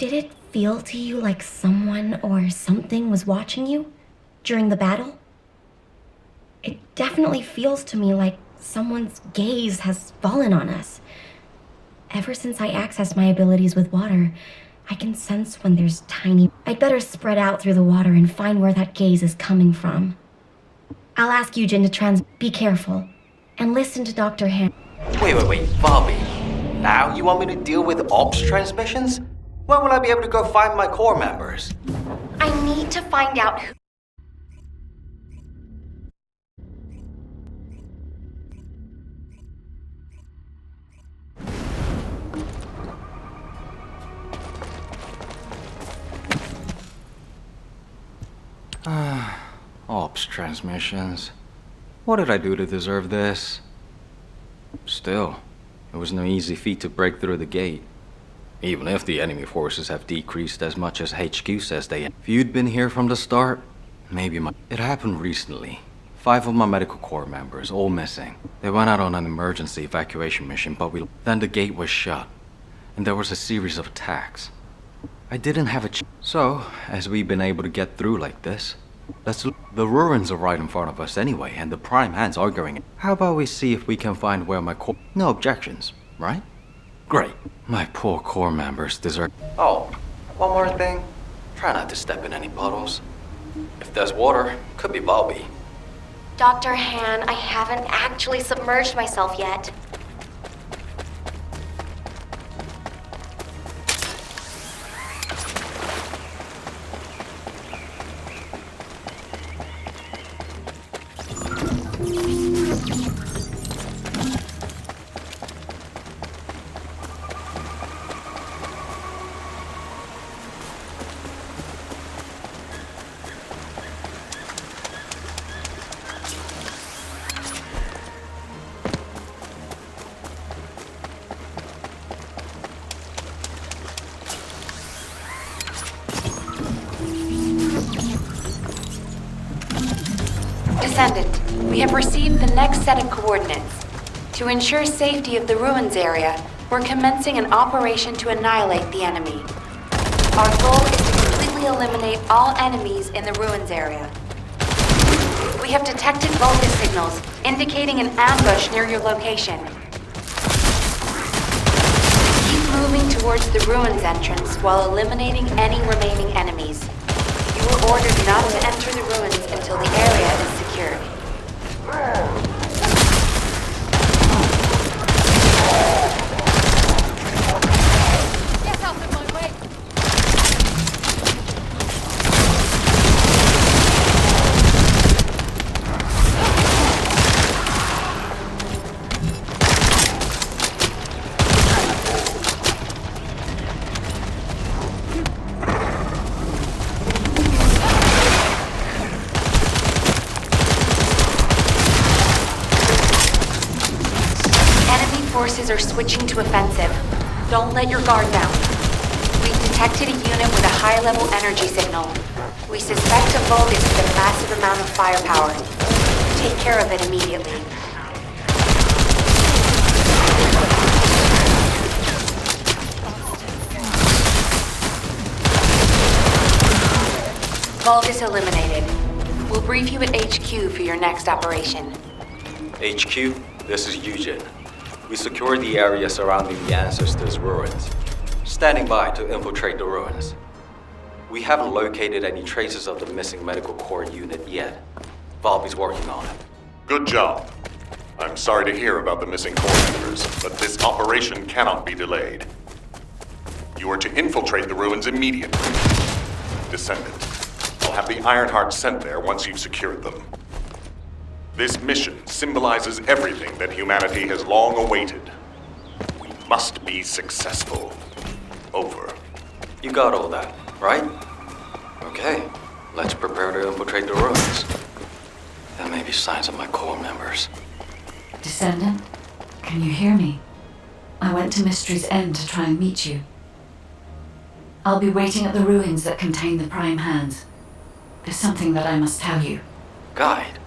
Did it feel to you like someone or something was watching you during the battle? It definitely feels to me like someone's gaze has fallen on us. Ever since I accessed my abilities with water, I can sense when there's tiny... I'd better spread out through the water and find where that gaze is coming from. I'll ask you, Jin, to be careful, and listen to Dr. Han. Wait, Bobby. Now you want me to deal with ops transmissions? When will I be able to go find my core members? I need to find out who... Ops transmissions. What did I do to deserve this? Still, it was no easy feat to break through the gate. Even if the enemy forces have decreased as much as HQ says they... If you'd been here from the start, maybe my... It happened recently. 5 of my medical corps members, all missing. They went out on an emergency evacuation mission, but then the gate was shut, and there was a series of attacks. I didn't have a So, as we've been able to get through like this, the ruins are right in front of us anyway, and the Prime Hands are going in. How about we see if we can find where my core... No objections, right? Great. My poor core members deserve... Oh, one more thing. Try not to step in any puddles. If there's water, could be Bobby. Dr. Han, I haven't actually submerged myself yet. Descendant, we have received the next set of coordinates. To ensure safety of the ruins area, we're commencing an operation to annihilate the enemy. Our goal is to completely eliminate all enemies in the ruins area. We have detected Volga signals indicating an ambush near your location. Keep moving towards the ruins entrance while eliminating any remaining enemies. You were ordered not to enter the ruins until the area is secured. Get out of my way! Forces are switching to offensive. Don't let your guard down. We've detected a unit with a high-level energy signal. We suspect a Vulgus with a massive amount of firepower. Take care of it immediately. Vulgus eliminated. We'll brief you at HQ for your next operation. HQ, this is Eugen. We secured the area surrounding the Ancestors' ruins. Standing by to infiltrate the ruins. We haven't located any traces of the missing medical corps unit yet. Bobby's working on it. Good job. I'm sorry to hear about the missing corps members, but this operation cannot be delayed. You are to infiltrate the ruins immediately. Descendant, I'll have the Ironheart sent there once you've secured them. This mission symbolizes everything that humanity has long awaited. We must be successful. Over. You got all that, right? Okay, let's prepare to infiltrate the ruins. There may be signs of my core members. Descendant, can you hear me? I went to Mystery's End to try and meet you. I'll be waiting at the ruins that contain the Prime Hands. There's something that I must tell you. Guide,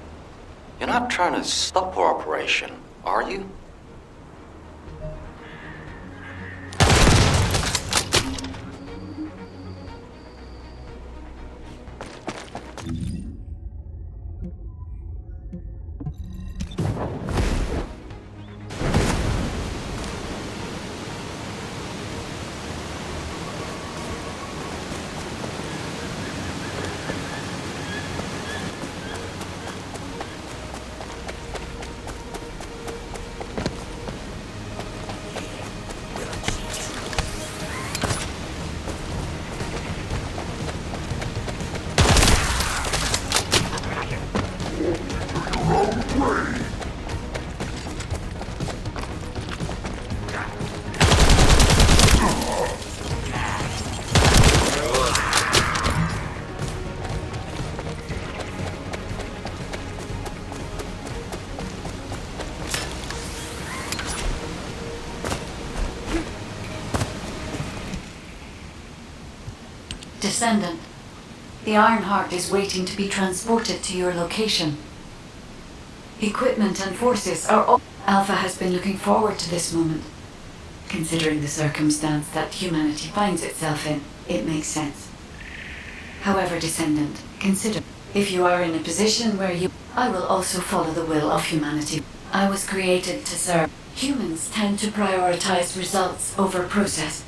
you're not trying to stop our operation, are you? Descendant, the Ironheart is waiting to be transported to your location. Equipment and forces are all... Alpha has been looking forward to this moment. Considering the circumstance that humanity finds itself in, it makes sense. However, Descendant, consider, if you are in a position where you... I will also follow the will of humanity. I was created to serve. Humans tend to prioritize results over process.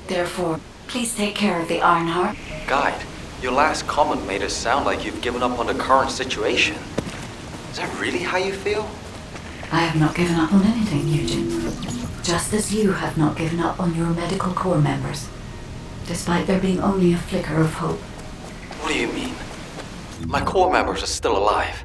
Therefore, please take care of the Ironheart. Guide, your last comment made it sound like you've given up on the current situation. Is that really how you feel? I have not given up on anything, Eugen. Just as you have not given up on your medical corps members, despite there being only a flicker of hope. What do you mean? My corps members are still alive.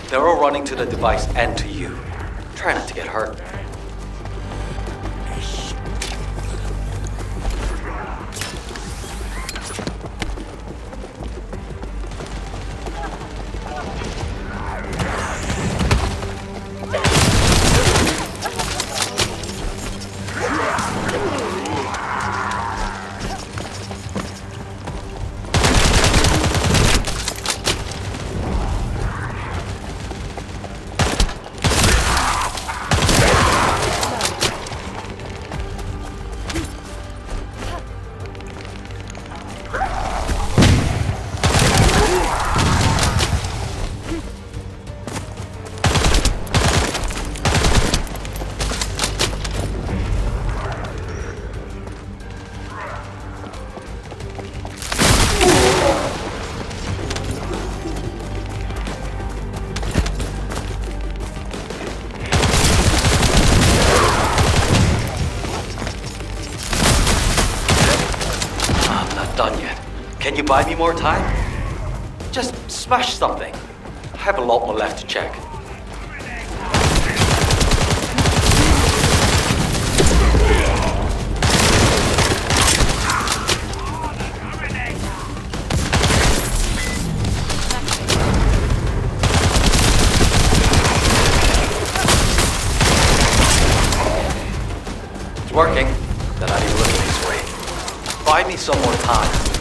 They're all running to the device and to you. Try not to get hurt. Done yet. Can you buy me more time? Just smash something. I have a lot more left to check. working. They're not even looking this way. Buy me some more time.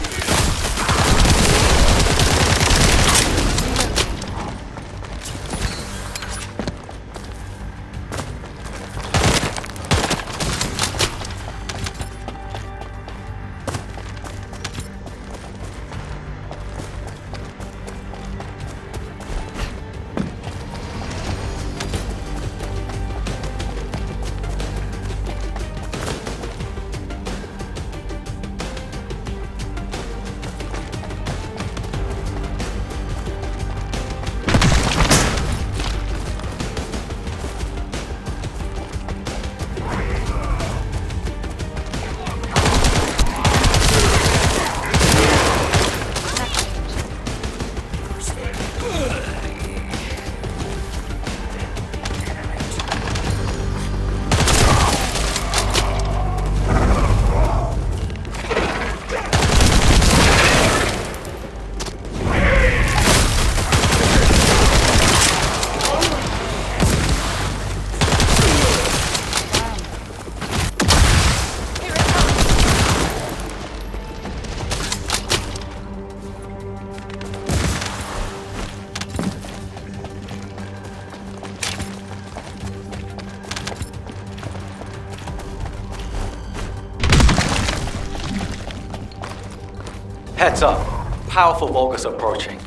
Heads up. Powerful Volga's approaching.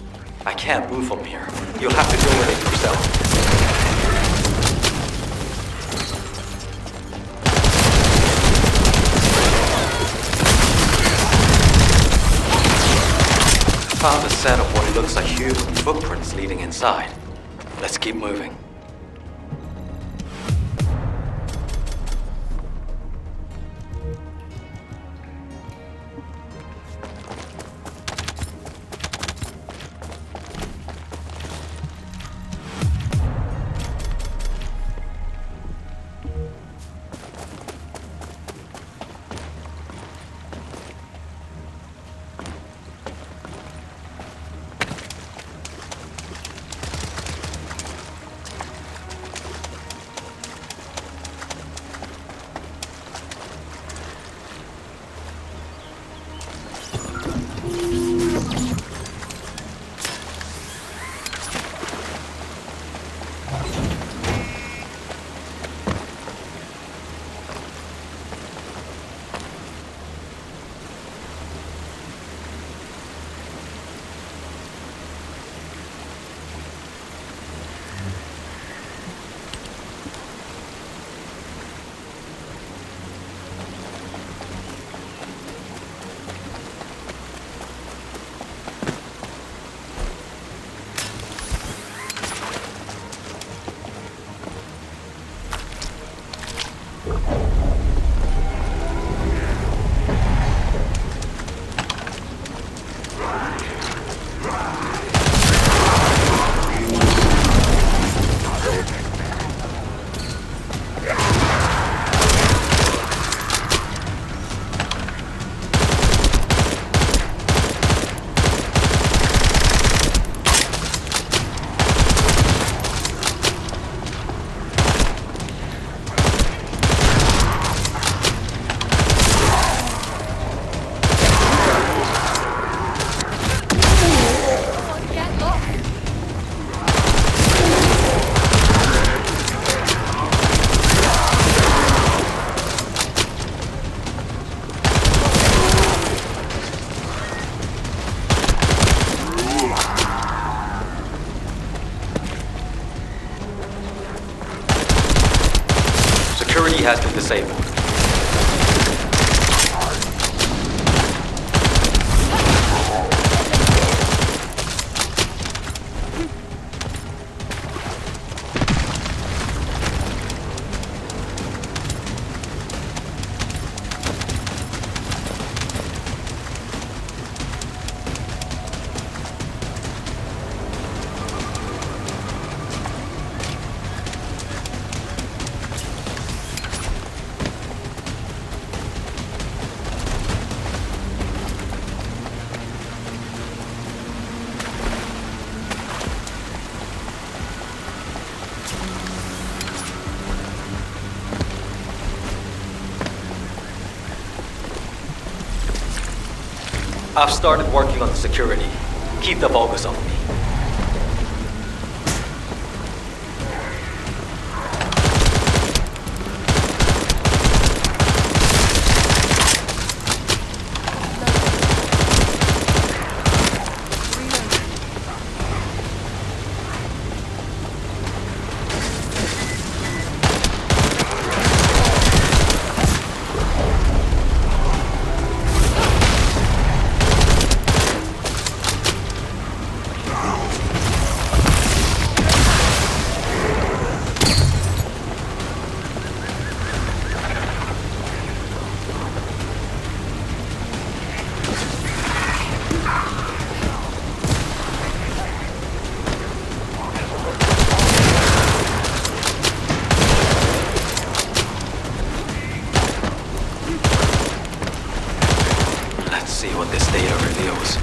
I can't move from here. You'll have to deal with it yourself. Found a set of what looks like human footprints leading inside. Let's keep moving. Security has been disabled. I've started working on the security. Keep the focus on me. Let's see what this data reveals.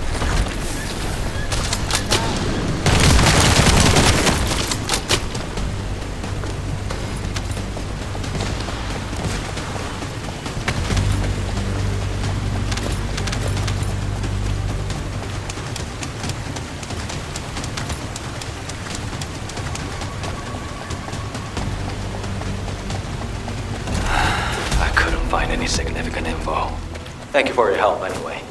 I couldn't find any significant info. Thank you for your help anyway.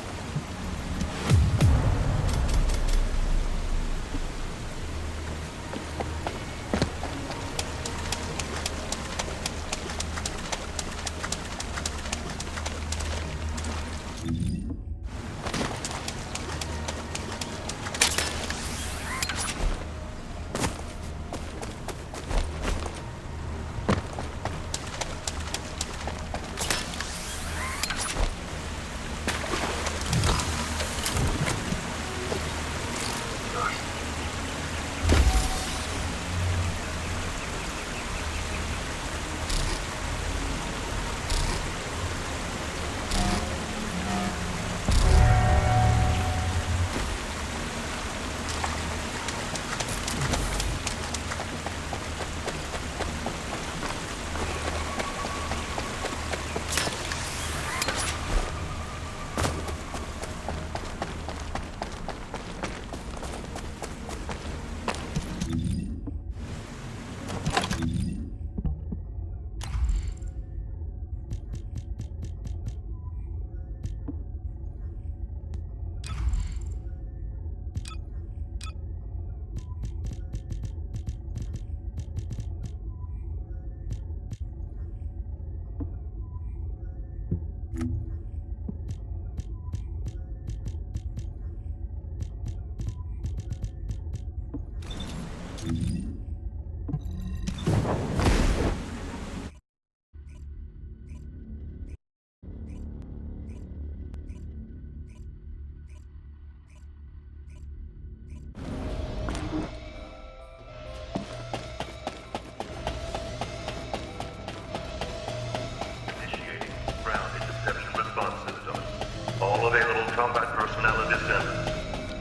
All available combat personnel and Descendant,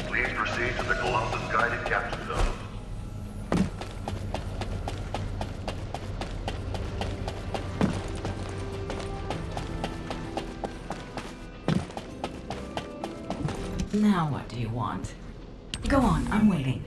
please proceed to the Colossus guided capture zone. Now what do you want? Go on, I'm waiting.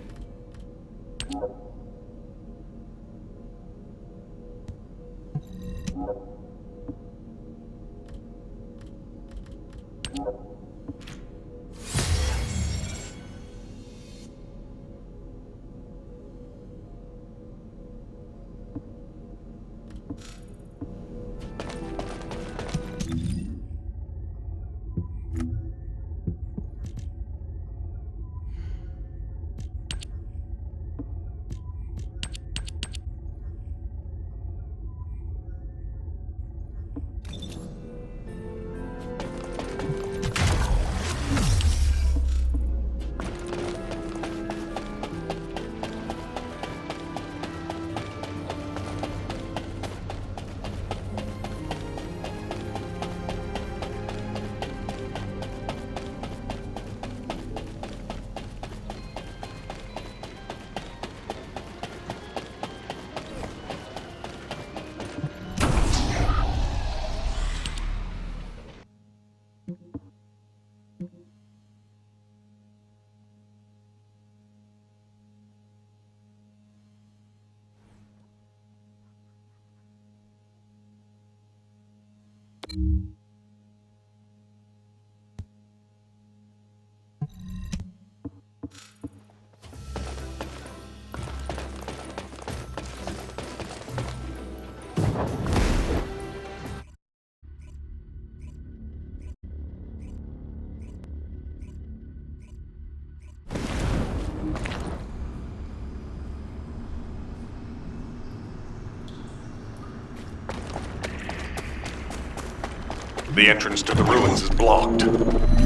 The entrance to the ruins is blocked.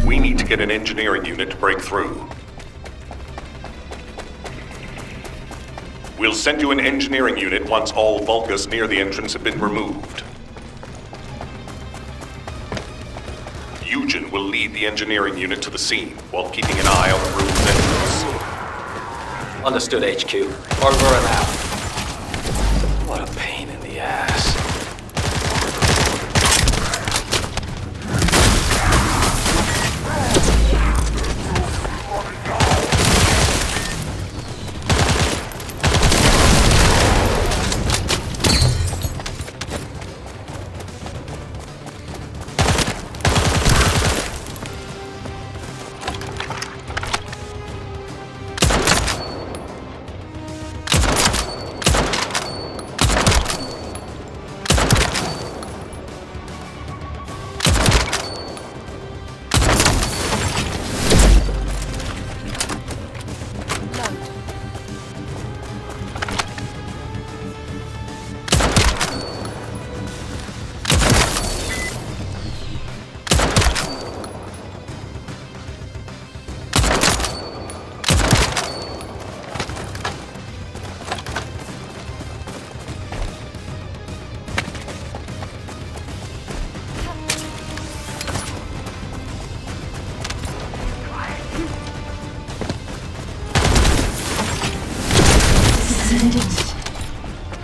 We need to get an engineering unit to break through. We'll send you an engineering unit once all Vulgus near the entrance have been removed. Eugen will lead the engineering unit to the scene while keeping an eye on the ruins entrance. Understood, HQ. Over and out. What a pain in the ass.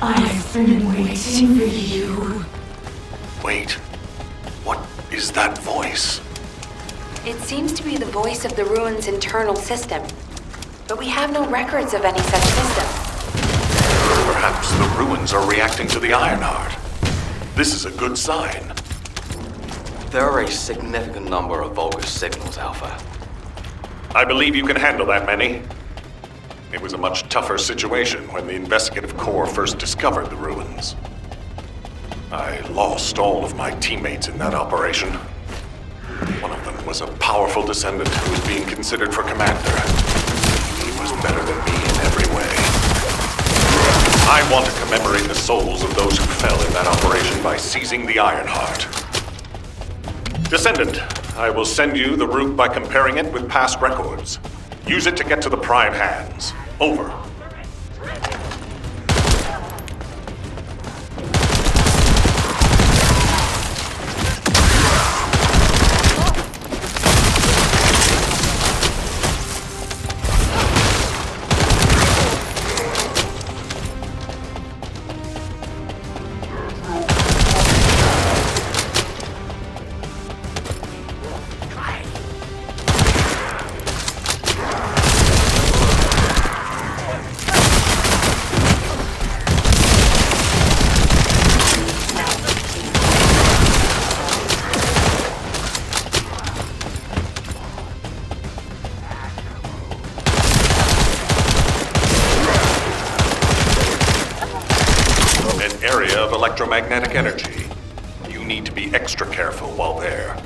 I've been waiting for you. Wait. What is that voice? It seems to be the voice of the ruins' internal system, but we have no records of any such system. Perhaps the ruins are reacting to the Ironheart. This is a good sign. There are a significant number of Vulgus signals, Alpha. I believe you can handle that many. It was a much tougher situation when the Investigative Corps first discovered the ruins. I lost all of my teammates in that operation. One of them was a powerful descendant who was being considered for commander. He was better than me in every way. I want to commemorate the souls of those who fell in that operation by seizing the Ironheart. Descendant, I will send you the route by comparing it with past records. Use it to get to the Prime Hands. Over. Area of electromagnetic energy. You need to be extra careful while there.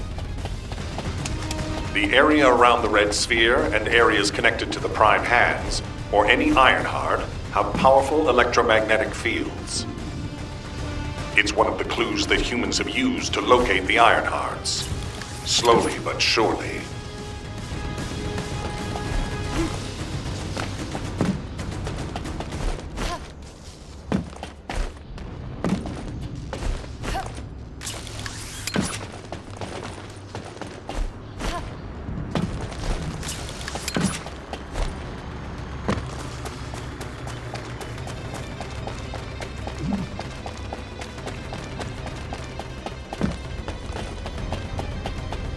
The area around the Red Sphere and areas connected to the Prime Hands, or any Ironheart, have powerful electromagnetic fields. It's one of the clues that humans have used to locate the Ironhearts. Slowly but surely.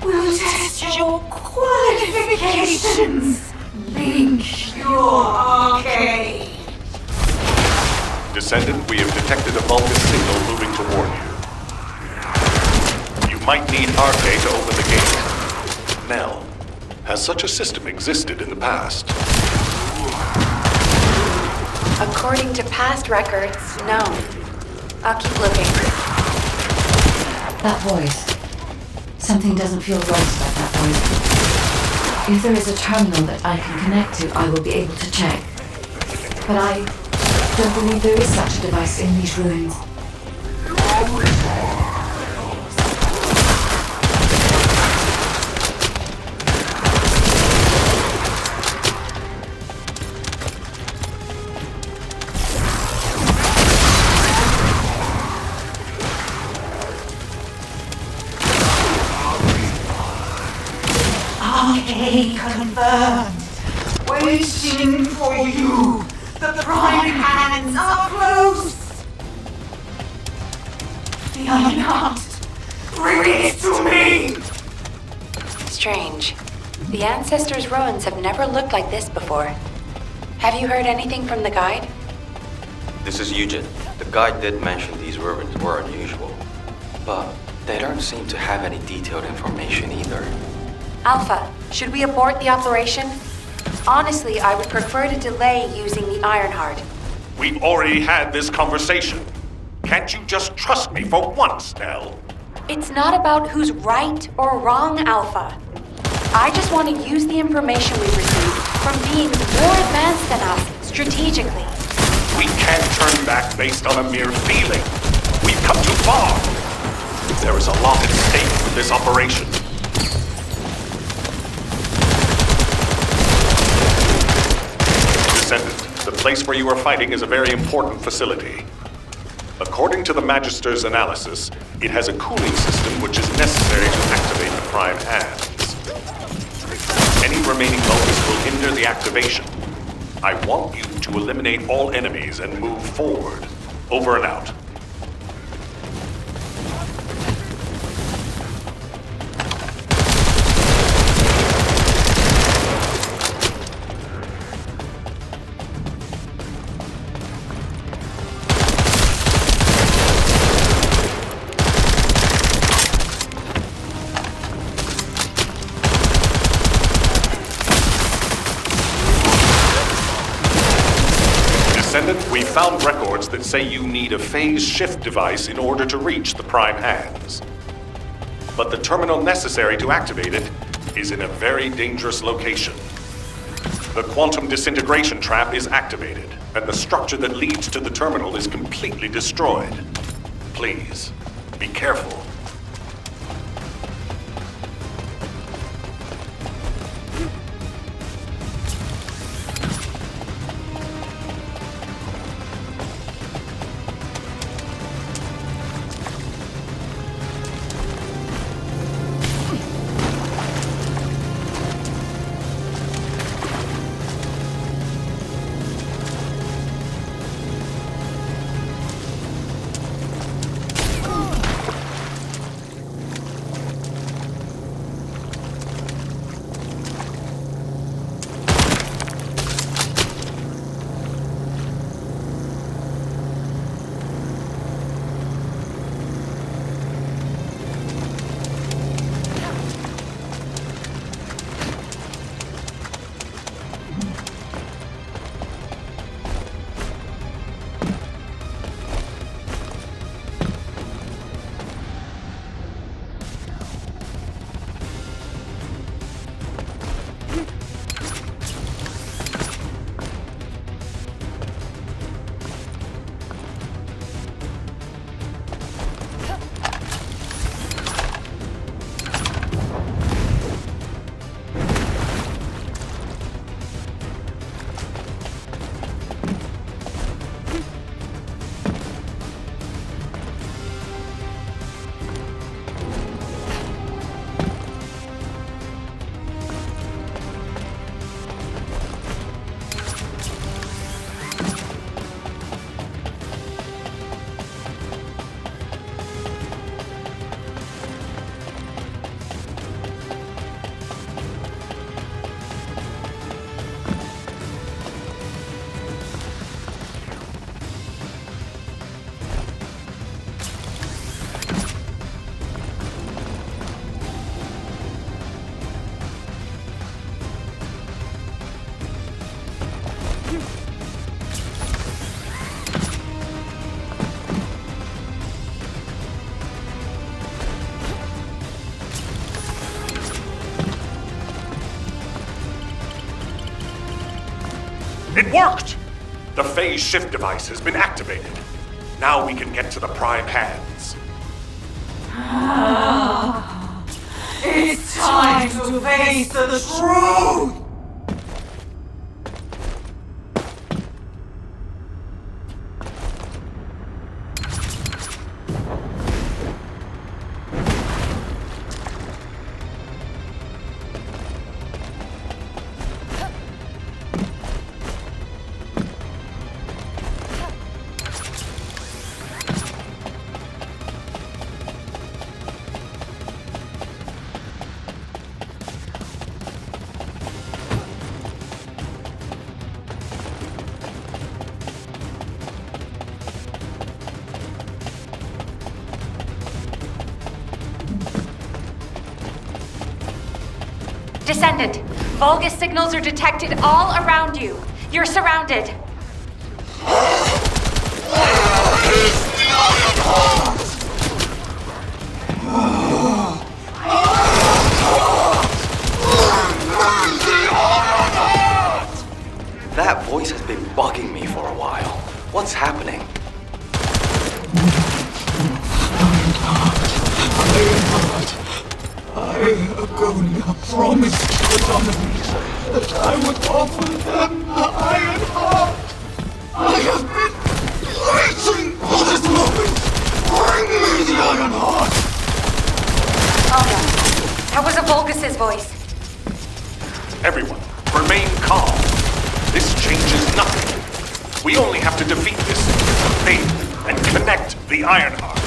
We'll test your qualifications. Link your arcade. Descendant, we have detected a Vulgus signal moving toward you. You might need RK to open the gate. Nell, has such a system existed in the past? According to past records, no. I'll keep looking. That voice. Something doesn't feel right about that voice. If there is a terminal that I can connect to, I will be able to check. But I don't believe there is such a device in these ruins. Arcade confirmed. Waiting for you. The prime hands are close. The unharmed. Bring it to me. Strange. The Ancestors' ruins have never looked like this before. Have you heard anything from the guide? This is Eugen. The guide did mention these ruins were unusual, but they don't seem to have any detailed information either. Alpha, should we abort the operation? Honestly, I would prefer to delay using the Ironheart. We've already had this conversation. Can't you just trust me for once, Nell? It's not about who's right or wrong, Alpha. I just want to use the information we've received from beings more advanced than us, strategically. We can't turn back based on a mere feeling. We've come too far. There is a lot at stake with this operation. Descendant, the place where you are fighting is a very important facility. According to the Magister's analysis, it has a cooling system which is necessary to activate the prime hands. Any remaining bonus will hinder the activation. I want you to eliminate all enemies and move forward. Over and out. Descendant, we found records that say you need a phase shift device in order to reach the prime hands. But the terminal necessary to activate it is in a very dangerous location. The quantum disintegration trap is activated, and the structure that leads to the terminal is completely destroyed. Please, be careful. It worked! The phase shift device has been activated. Now we can get to the prime hands. It's time to face the truth! Descendant, Vulgus signals are detected all around you. You're surrounded. That voice has been bugging me for a while. What's happening? Agonia promised the Dominators that I would offer them the Iron Heart. I have been waiting for this moment. Bring me the Iron Heart. Oh no. That was a Vulgus's voice. Everyone, remain calm. This changes nothing. We only have to defeat this thing and connect the Iron Heart.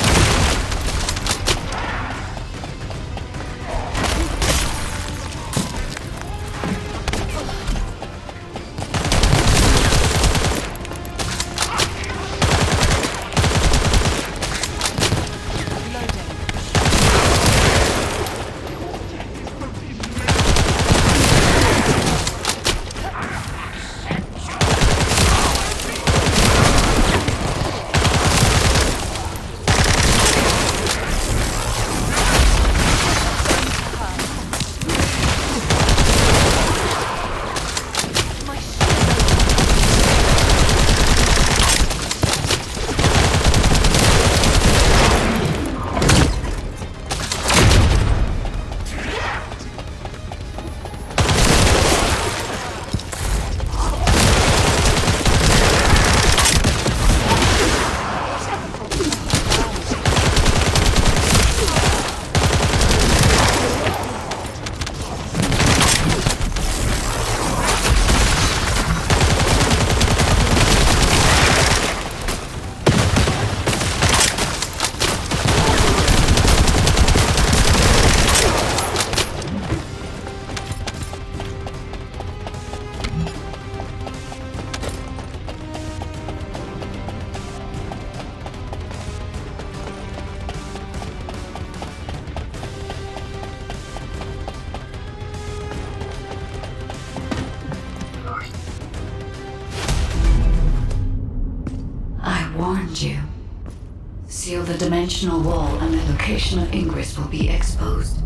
You. Seal the dimensional wall and the location of ingress will be exposed.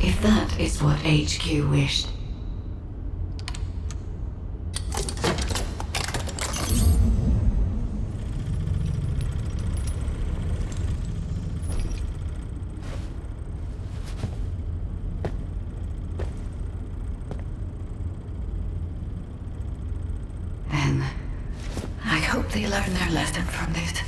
If that is what HQ wished. I hope they learn their lesson from this.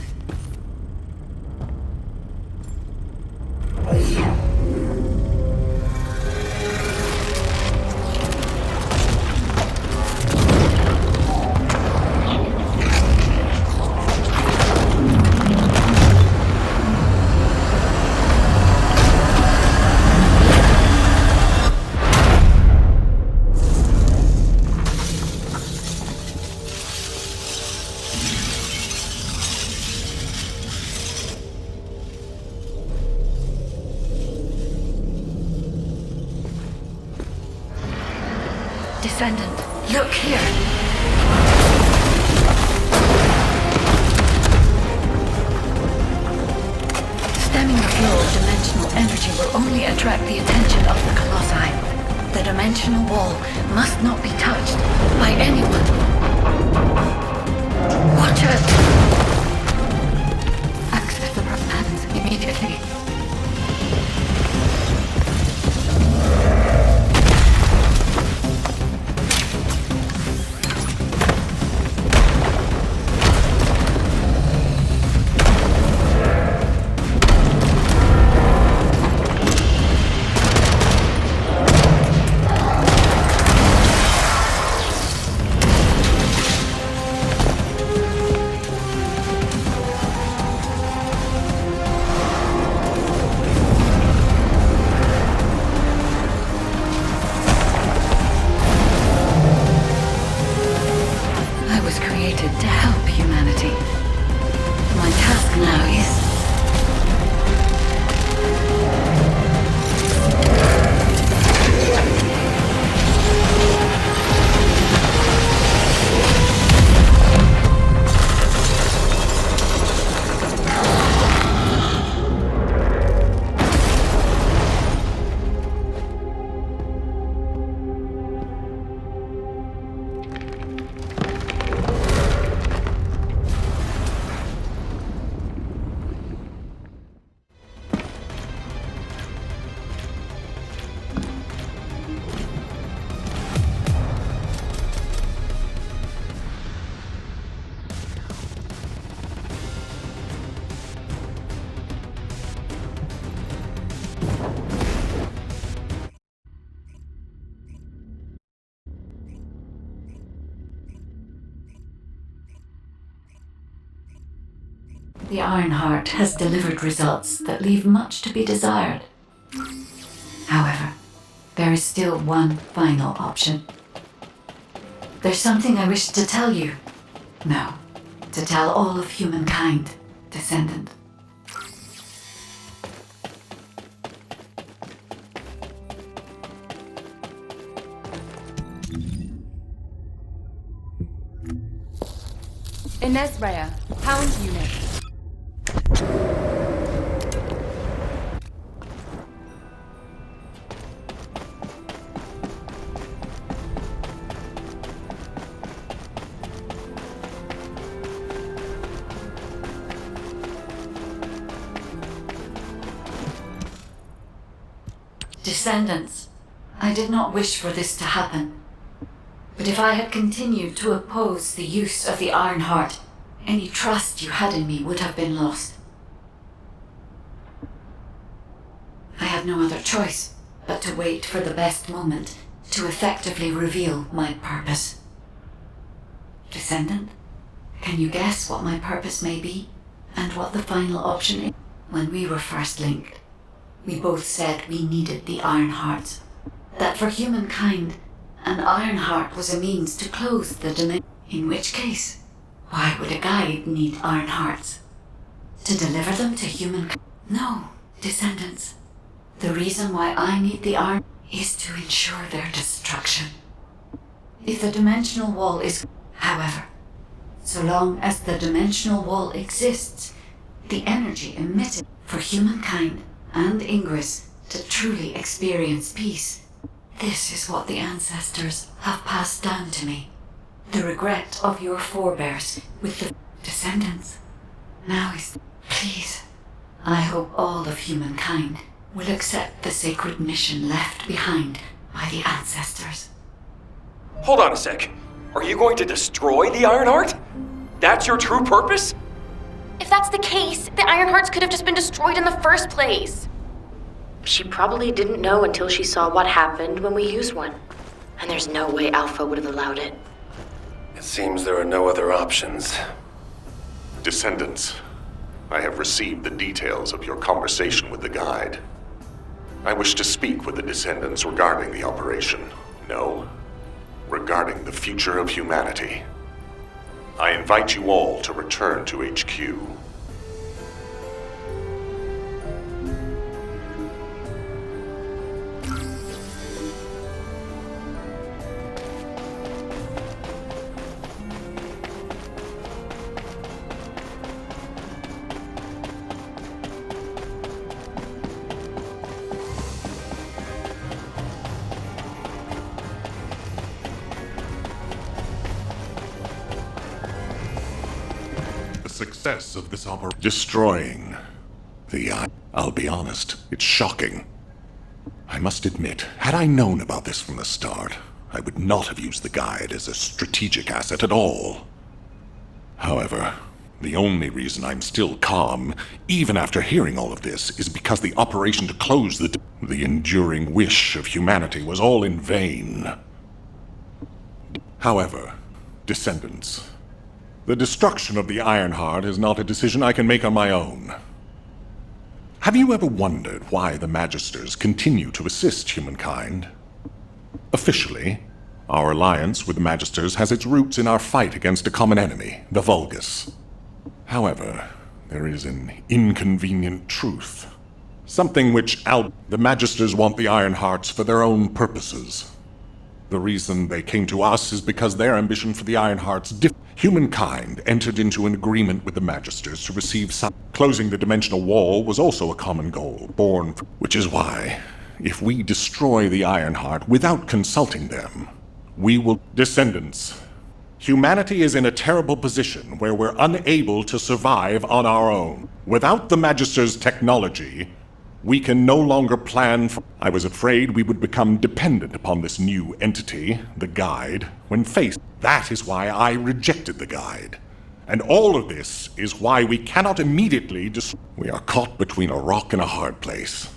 Descendant, look here. Stemming the flow of dimensional energy will only attract the attention of the Colossi. The dimensional wall must not be touched by anyone. Watch it! Access the plans immediately. The Ironheart has delivered results that leave much to be desired. However, there is still one final option. There's something I wish to tell you. No, to tell all of humankind, Descendant. Ines Rea, Hound Unit. Descendants, I did not wish for this to happen. But if I had continued to oppose the use of the Ironheart, any trust you had in me would have been lost. I had no other choice but to wait for the best moment to effectively reveal my purpose. Descendant, can you guess what my purpose may be, and what the final option is? When we were first linked, we both said we needed the Ironhearts. That for humankind, an Ironheart was a means to close the dimension. In which case, why would a guide need Ironhearts? To deliver them to humankind? No, Descendants. The reason why I need the Iron is to ensure their destruction. If the dimensional wall is... However, so long as the dimensional wall exists, the energy emitted for humankind and Ingress to truly experience peace. This is what the ancestors have passed down to me. The regret of your forebears with the Descendants. Now is... Please, I hope all of humankind will accept the sacred mission left behind by the ancestors. Hold on a sec. Are you going to destroy the Ironheart? That's your true purpose? If that's the case, the Ironhearts could have just been destroyed in the first place. She probably didn't know until she saw what happened when we used one. And there's no way Alpha would have allowed it. It seems there are no other options. Descendants, I have received the details of your conversation with the guide. I wish to speak with the Descendants regarding the operation. No, regarding the future of humanity. I invite you all to return to HQ. Success of this operation. Destroying the I'll be honest, it's shocking. I must admit, had I known about this from the start, I would not have used the guide as a strategic asset at all. However, the only reason I'm still calm, even after hearing all of this, is because the operation to close the enduring wish of humanity was all in vain. However, Descendants, the destruction of the Ironheart is not a decision I can make on my own. Have you ever wondered why the Magisters continue to assist humankind? Officially, our alliance with the Magisters has its roots in our fight against a common enemy, the Vulgus. However, there is an inconvenient truth. Something which the Magisters want the Ironhearts for their own purposes. The reason they came to us is because their ambition for the Ironhearts Humankind entered into an agreement with the Magisters to receive some... Closing the dimensional wall was also a common goal, born from... Which is why, if we destroy the Ironheart without consulting them, we will... Descendants, humanity is in a terrible position where we're unable to survive on our own. Without the Magisters' technology, we can no longer plan for... I was afraid we would become dependent upon this new entity, the Guide, when faced. That is why I rejected the Guide. And all of this is why we cannot immediately We are caught between a rock and a hard place.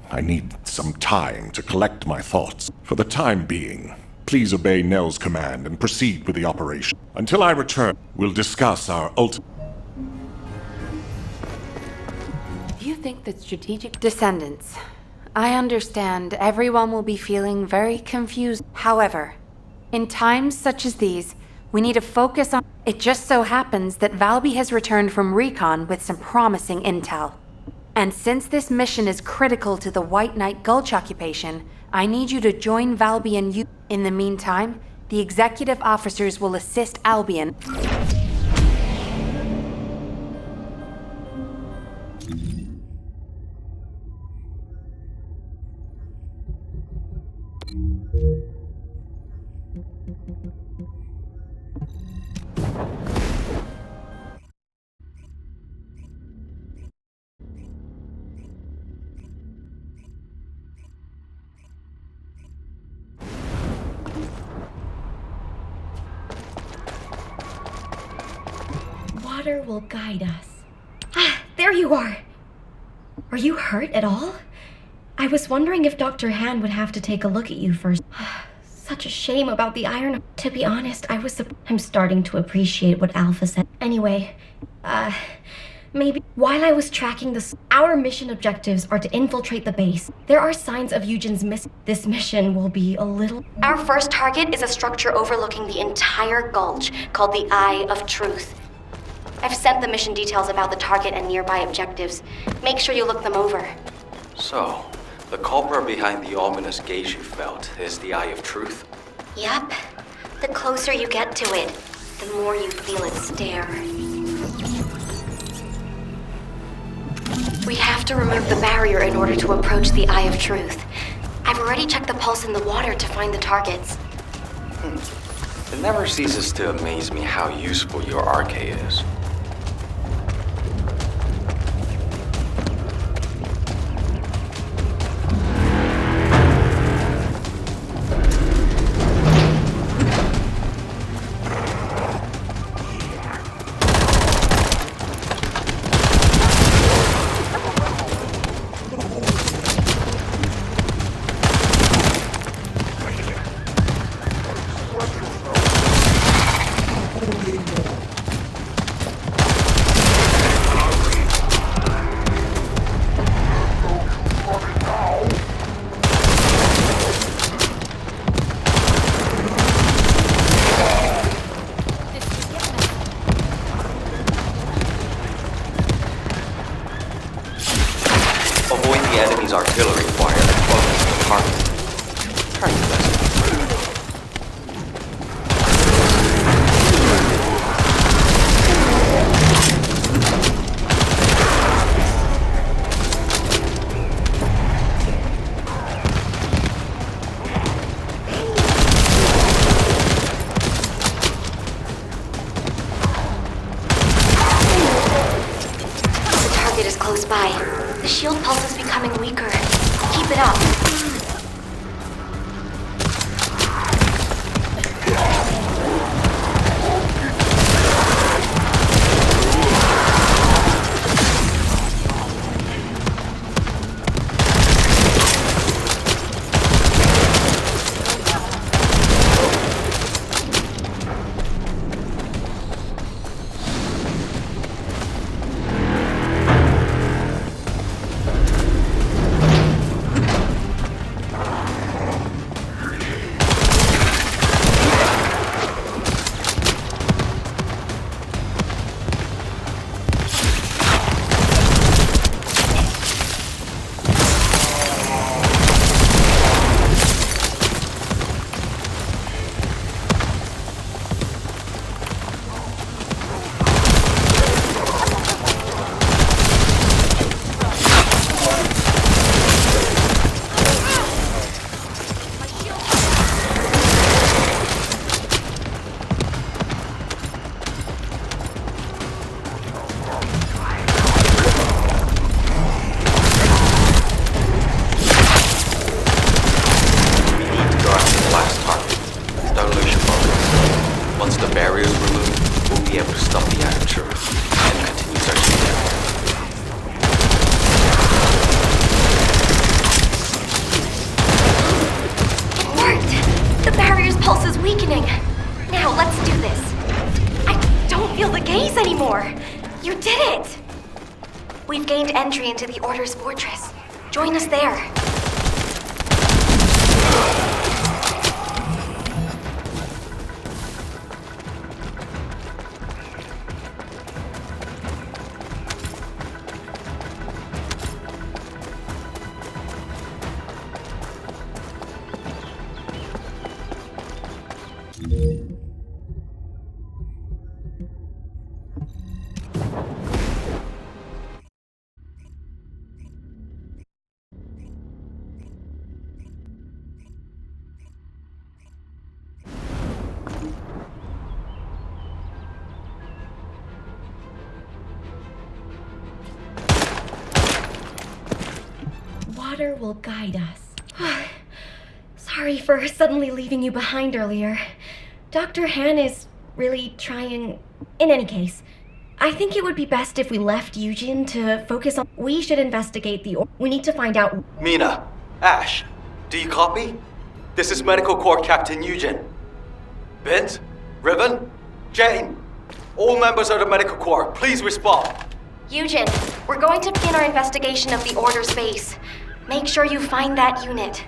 I need some time to collect my thoughts. For the time being, please obey Nell's command and proceed with the operation. Until I return, we'll discuss our ultimate... think that strategic descendants? I understand everyone will be feeling very confused. However, in times such as these, we need to focus on... It just so happens that Valby has returned from recon with some promising intel. And since this mission is critical to the White Knight Gulch occupation, I need you to join Valby and you. In the meantime, the executive officers will assist Albion. Water will guide us. Ah, there you are! Are you hurt at all? I was wondering if Dr. Han would have to take a look at you first. Such a shame about the iron. To be honest, I'm starting to appreciate what Alpha said. Anyway, maybe while I was tracking this, our mission objectives are to infiltrate the base. There are signs of Eugen's missing. This mission will be a little... Our first target is a structure overlooking the entire gulch called the Eye of Truth. I've sent the mission details about the target and nearby objectives. Make sure you look them over. So, the culprit behind the ominous gaze you felt is the Eye of Truth? Yep. The closer you get to it, the more you feel it stare. We have to remove the barrier in order to approach the Eye of Truth. I've already checked the pulse in the water to find the targets. It never ceases to amaze me how useful your arcade is. Avoid the enemy's artillery fire and focus on the target. Turn to this. The target is close by. The shield pulse is becoming weaker. Keep it up. We've gained entry into the Order's fortress. Join us there. Water will guide us. Sorry for suddenly leaving you behind earlier. Dr. Han is really trying... In any case, I think it would be best if we left Yujin to focus on... We should investigate we need to find out... Mina, Ash, do you copy? This is Medical Corps Captain Eugen. Bint, Ribbon, Jane, all members of the Medical Corps, please respond. Yujin, we're going to begin our investigation of the Order's base. Make sure you find that unit.